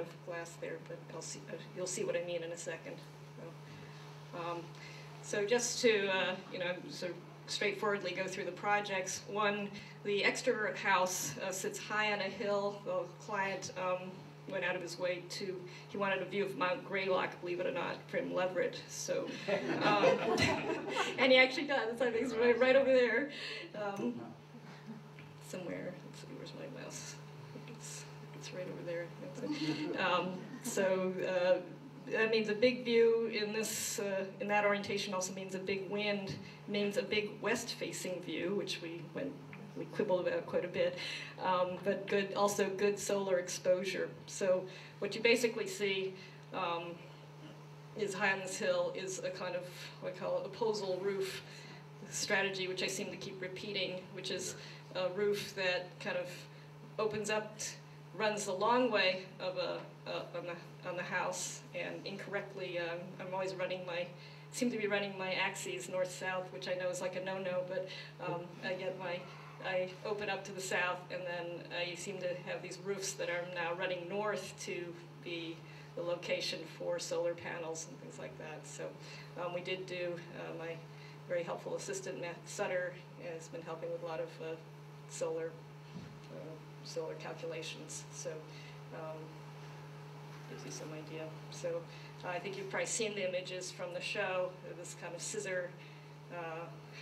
of glass there, but you'll see what I mean in a second. So just to sort of straightforwardly go through the projects. One, the exterior house sits high on a hill. The client went out of his way he wanted a view of Mount Greylock, believe it or not, from Leverett. So, and he actually does. I think it's right over there. Somewhere, let's see, where's my mouse? It's right over there. That means a big view in this, in that orientation also means a big wind, means a big west-facing view, which we quibbled about quite a bit, but also good solar exposure. So what you basically see is high on this hill is a kind of what I call opposal roof strategy, which I seem to keep repeating, which is a roof that kind of opens up, runs the long way of on the house, and incorrectly I'm always seem to be running my axes north-south, which I know is like a no-no, but I open up to the south, and then I seem to have these roofs that are now running north to be the location for solar panels and things like that. So we did do, my very helpful assistant, Matt Sutter, has been helping with a lot of solar calculations. So gives you some idea. So I think you've probably seen the images from the show, this kind of scissor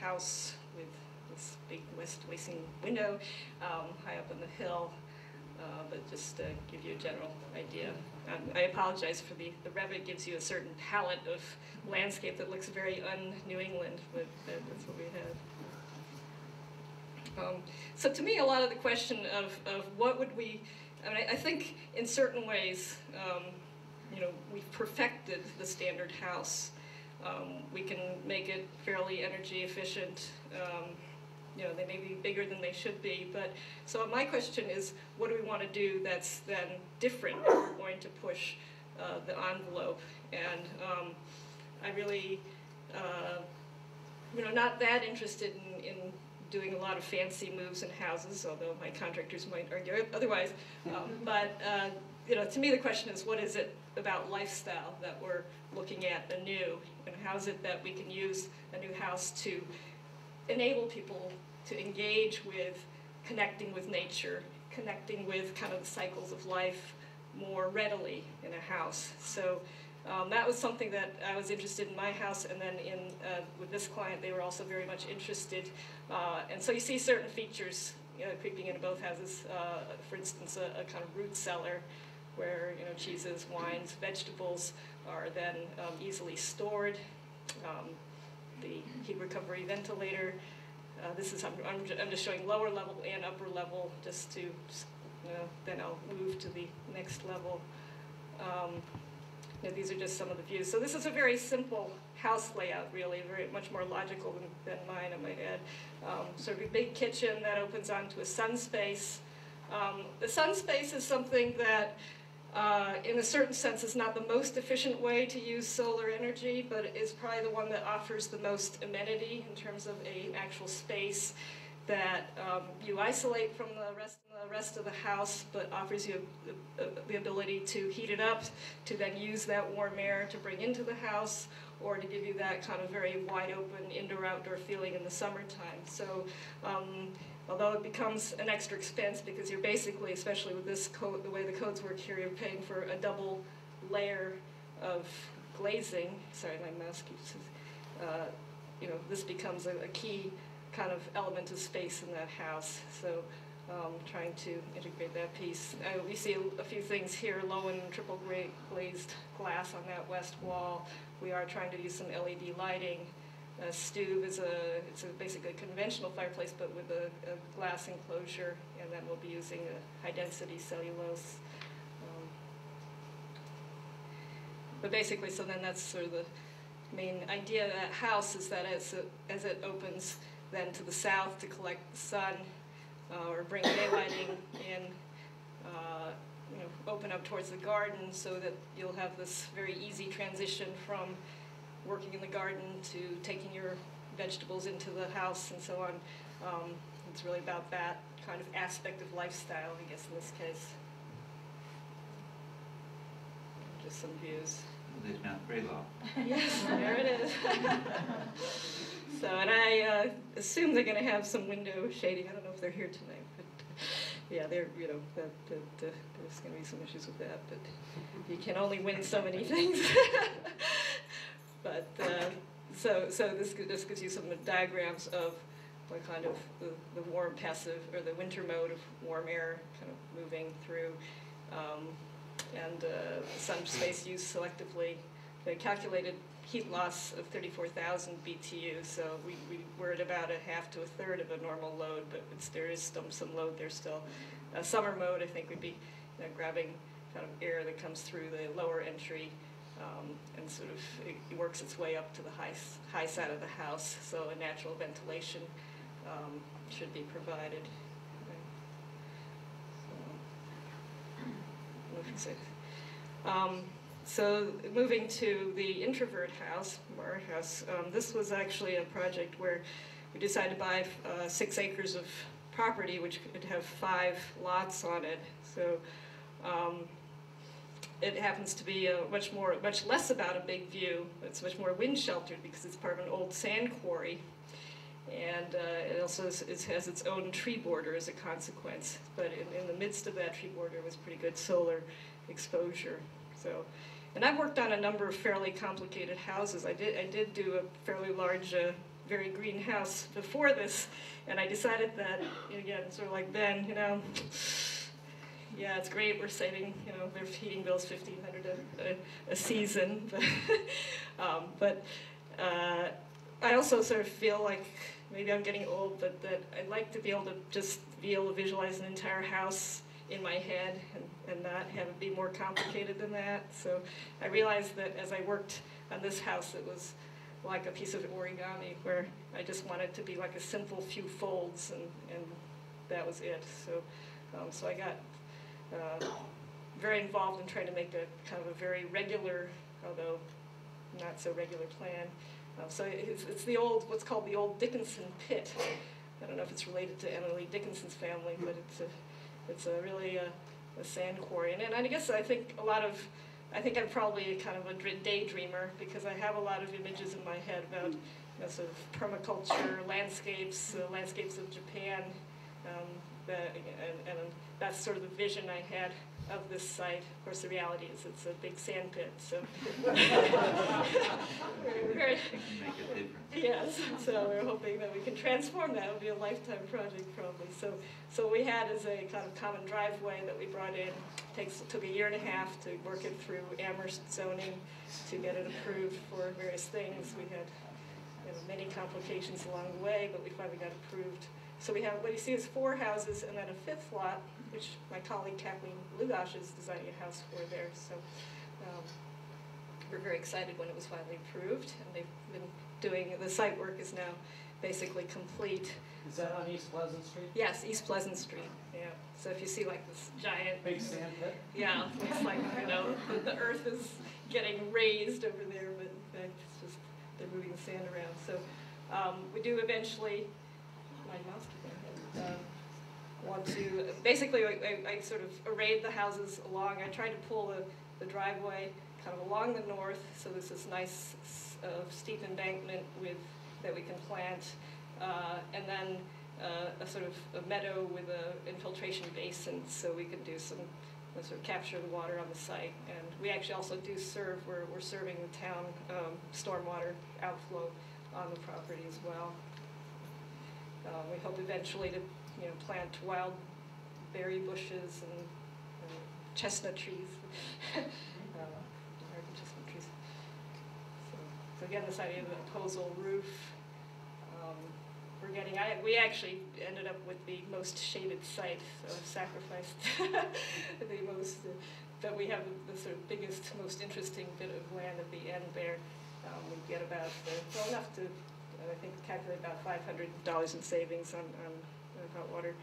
house with this big west-facing window high up on the hill, but just to give you a general idea. I apologize for the Revit gives you a certain palette of landscape that looks very un-New England, but that's what we have. So to me, a lot of the question of what would we, I think in certain ways, we've perfected the standard house. We can make it fairly energy efficient. They may be bigger than they should be, but so my question is, what do we want to do that's then different if we're going to push the envelope? And I really, not that interested in doing a lot of fancy moves in houses, although my contractors might argue otherwise. But to me the question is, what is it about lifestyle that we're looking at anew, and how is it that we can use a new house to enable people to engage with connecting with nature, connecting with kind of the cycles of life more readily in a house. So that was something that I was interested in my house, and then with this client, they were also very much interested. And so you see certain features creeping into both houses. For instance, a kind of root cellar where cheeses, wines, vegetables are then easily stored. The heat recovery ventilator. This is I'm just showing lower level and upper level just to then I'll move to the next level. These are just some of the views. So this is a very simple house layout, really, very much more logical than mine, I might add. Sort of a big kitchen that opens onto a sun space. The sun space is something that, in a certain sense, is not the most efficient way to use solar energy, but is probably the one that offers the most amenity in terms of an actual space that you isolate from the rest of the house, but offers you the ability to heat it up, to then use that warm air to bring into the house, or to give you that kind of very wide open indoor-outdoor feeling in the summertime. So although it becomes an extra expense because you're basically, especially with this code, the way the codes work here, you're paying for a double layer of glazing. Sorry, my mouse keeps, this becomes a key kind of element of space in that house. So trying to integrate that piece. We see a few things here, low and triple glazed glass on that west wall. We are trying to use some LED lighting. Stove is it's basically a conventional fireplace, but with a glass enclosure, and then we'll be using a high-density cellulose. But basically, so then that's sort of the main idea of that house, is that as it opens then to the south to collect the sun, or bring daylighting in, open up towards the garden, so that you'll have this very easy transition from working in the garden to taking your vegetables into the house and so on. It's really about that kind of aspect of lifestyle, I guess, in this case. just some views. Well, there's Mount Greylock. Yes, there it is. So, and I assume they're going to have some window shading. I don't know if they're here tonight, but yeah, they're, you know, there's going to be some issues with that, but you can only win so many things. But so this just gives you some diagrams of what kind of the warm passive, or the winter mode of warm air kind of moving through, and sun space used selectively. They calculated heat loss of 34,000 BTU, so we were at about a half to a third of a normal load, but there is some load there still. Summer mode, I think, would be, you know, grabbing kind of air that comes through the lower entry, and sort of it works its way up to the high side of the house, so a natural ventilation should be provided. So moving to the introvert house, Maura house, this was actually a project where we decided to buy 6 acres of property, which could have 5 lots on it. So it happens to be much less about a big view. It's much more wind sheltered because it's part of an old sand quarry. And it also has its own tree border as a consequence. But in the midst of that tree border was pretty good solar exposure. So, and I've worked on a number of fairly complicated houses. I did do a fairly large, very green house before this, and I decided that, again, sort of like Ben, you know, yeah, it's great, we're saving, you know, their heating bill's $1,500 a season, but I also sort of feel like maybe I'm getting old, but that I'd like to be able to visualize an entire house in my head and not have it be more complicated than that. So I realized that as I worked on this house, it was like a piece of origami where I just wanted to be like a simple few folds, and that was it. So I got very involved in trying to make a kind of a very regular, although not so regular plan. So it's the old, what's called the old Dickinson pit. I don't know if it's related to Emily Dickinson's family, but it's really a sand quarry. And I guess I think I'm probably kind of a daydreamer, because I have a lot of images in my head about, you know, sort of permaculture, landscapes of Japan, and that's sort of the vision I had of this site. Of course, the reality is it's a big sand pit, so yes. So we're hoping that we can transform that. It will be a lifetime project, probably. So what we had is a kind of common driveway that we brought in. Took a year and a half to work it through Amherst zoning to get it approved for various things. We had, you know, many complications along the way, but we finally got approved. So we have, what you see is 4 houses and then a 5th lot, which my colleague Kathleen Lugosh is designing a house for there. So we're very excited when it was finally approved, and they've been doing, the site work is now basically complete. Is that on East Pleasant Street? Yes, East Pleasant Street, yeah. So if you see like this giant... Big sand pit? Yeah, looks like, you know, the earth is getting raised over there, but in fact it's just, they're moving the sand around. So we do eventually, my mouse keeps on want to, basically I sort of arrayed the houses along. I tried to pull the driveway kind of along the north, so there's this nice steep embankment that we can plant, and then a sort of a meadow with an infiltration basin, so we can do some sort of capture the water on the site. And we actually also do serve, we're serving the town stormwater outflow on the property as well. We hope eventually to, you know, plant wild berry bushes and chestnut trees, American chestnut trees. So again, this idea of the opposal roof. We're getting, we actually ended up with the most shaded site, so sacrificed the most, but we have the sort of biggest, most interesting bit of land at the end there. We get about, well, enough to, I think, calculate about $500 in savings on hot water.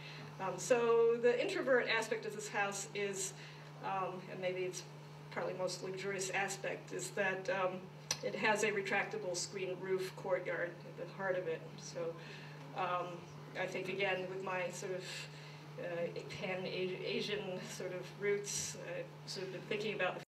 So the introvert aspect of this house is, and maybe it's probably most luxurious aspect, is that it has a retractable screen roof courtyard at the heart of it. So I think, again, with my sort of pan-Asian sort of roots, I've sort of been thinking about the